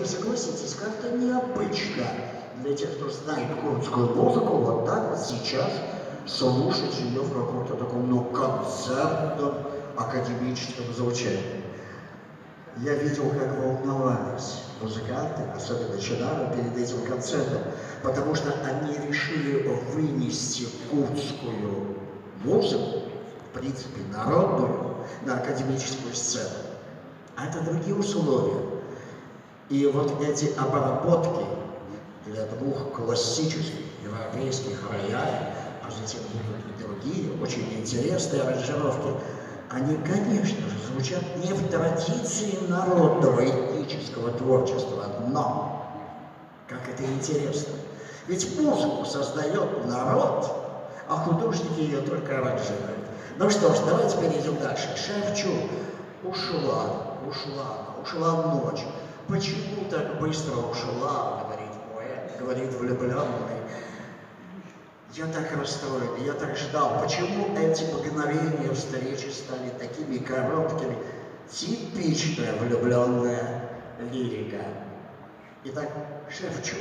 Согласитесь, как-то необычно для тех, кто знает курдскую музыку, вот так вот сейчас слушать ее в каком-то таком, ну, концертном, академическом звучании. Я видел, как волновались музыканты, особенно Чинара, перед этим концертом, потому что они решили вынести курдскую музыку, в принципе, народную, на академическую сцену. А это другие условия. И вот эти обработки для двух классических европейских роялей, а затем будут и другие, очень интересные аранжировки, они, конечно же, звучат не в традиции народного этнического творчества, но, как это интересно, ведь музыку создает народ, а художники ее только аранжируют. Ну что ж, давайте перейдем дальше. Шевчук. Ушла ночь. Почему так быстро ушла, говорит поэт, говорит влюбленный. Я так расстроен, я так ждал. Почему эти мгновения встречи стали такими короткими? Типичная влюбленная лирика. Итак, Шевчук.